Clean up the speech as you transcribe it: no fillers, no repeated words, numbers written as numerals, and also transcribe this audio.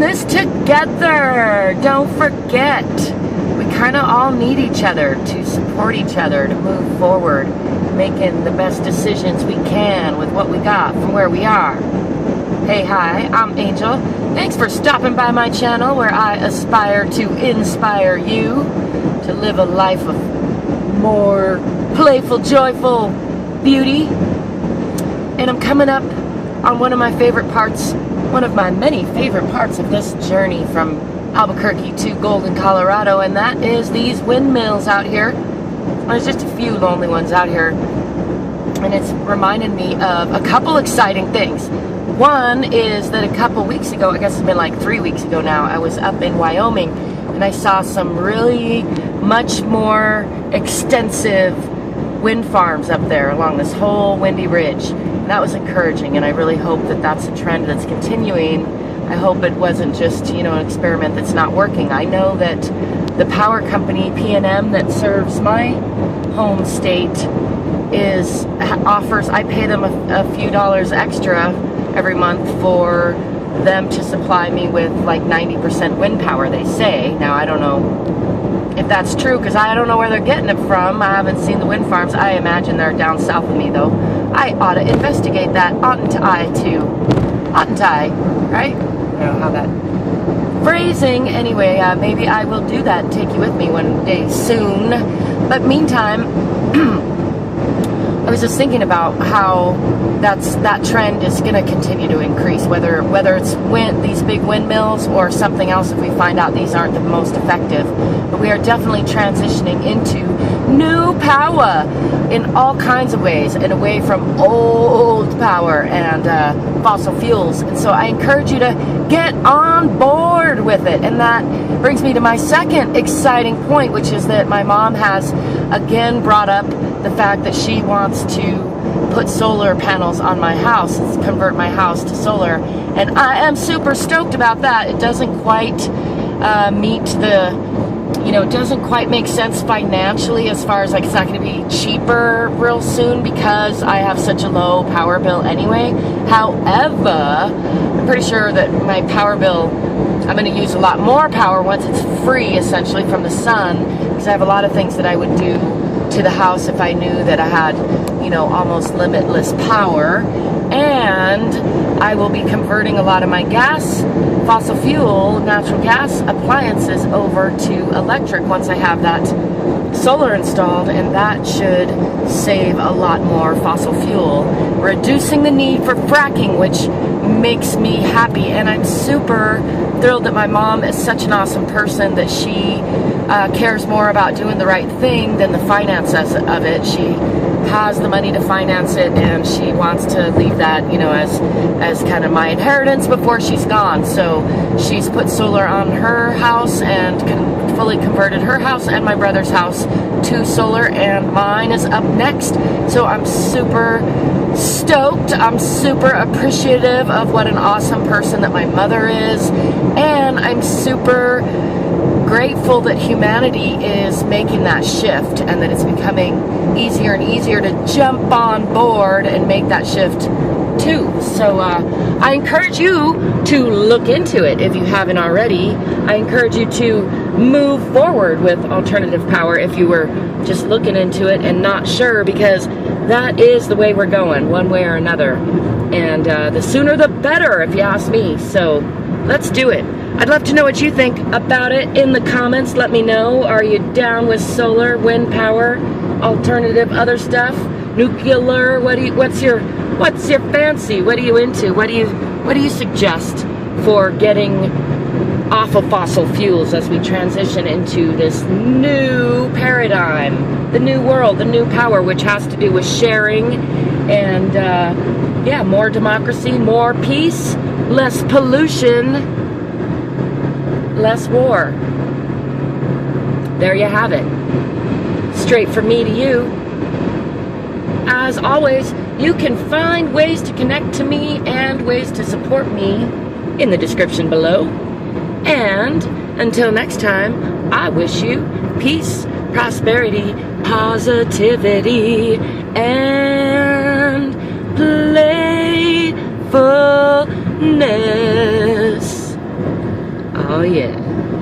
this together. Don't forget, we kind of all need each other to support each other, to move forward, making the best decisions we can with what we got from where we are. Hey, hi, I'm Angel. Thanks for stopping by my channel where I aspire to inspire you to live a life of more playful, joyful beauty. And I'm coming up on one of my favorite parts, one of my many favorite parts of this journey from Albuquerque to Golden, Colorado, and that is these windmills out here. There's just a few lonely ones out here, and it's reminded me of a couple exciting things. One is that a couple weeks ago, I guess it's been like 3 weeks ago now, I was up in Wyoming and I saw some really much more extensive wind farms up there along this whole windy ridge. And that was encouraging, and I really hope that that's a trend that's continuing. I hope it wasn't just, you know, an experiment that's not working. I know that the power company, P&M, that serves my home state offers, I pay them a few dollars extra every month for them to supply me with like 90% wind power, they say. Now, I don't know if that's true, because I don't know where they're getting it from. I haven't seen the wind farms. I imagine they're down south of me, though. I ought to investigate that, oughtn't I, too? Oughtn't I, right? I don't know how that phrasing. Anyway, maybe I will do that and take you with me one day soon. But meantime, I was just thinking about how that trend is going to continue to increase, whether it's these big windmills or something else if we find out these aren't the most effective. But we are definitely transitioning into new power in all kinds of ways, and away from old power and fossil fuels. And so I encourage you to get on board with it. And that brings me to my second exciting point, which is that my mom has again brought up the fact that she wants to put solar panels on my house, convert my house to solar, and I am super stoked about that. It doesn't quite meet the, you know, it doesn't quite make sense financially as far as like it's not going to be cheaper real soon because I have such a low power bill anyway. However, I'm pretty sure that my power bill, I'm going to use a lot more power once it's free essentially from the sun, because I have a lot of things that I would do to the house if I knew that I had, you know, almost limitless power. And I will be converting a lot of my gas, fossil fuel, natural gas appliances over to electric once I have that solar installed, and that should save a lot more fossil fuel, reducing the need for fracking, which makes me happy. And I'm super thrilled that my mom is such an awesome person that she cares more about doing the right thing than the finances of it. She has the money to finance it, and she wants to leave that, you know, as kind of my inheritance before she's gone. So she's put solar on her house and fully converted her house and my brother's house to solar, and mine is up next. So I'm super stoked. I'm super appreciative of what an awesome person that my mother is, and I'm super grateful that humanity is making that shift and that it's becoming easier and easier to jump on board and make that shift too. So I encourage you to look into it if you haven't already. I encourage you to move forward with alternative power if you were just looking into it and not sure, because that is the way we're going, one way or another. And the sooner the better, if you ask me. So let's do it. I'd love to know what you think about it in the comments. Let me know. Are you down with solar, wind power, alternative, other stuff, nuclear? What's your fancy? What are you into? What do you suggest for getting off of fossil fuels as we transition into this new paradigm, the new world, the new power, which has to do with sharing and yeah, more democracy, more peace, less pollution, less war. There you have it. Straight from me to you. As always, you can find ways to connect to me and ways to support me in the description below. And until next time, I wish you peace, prosperity, positivity, and playfulness. Oh yeah.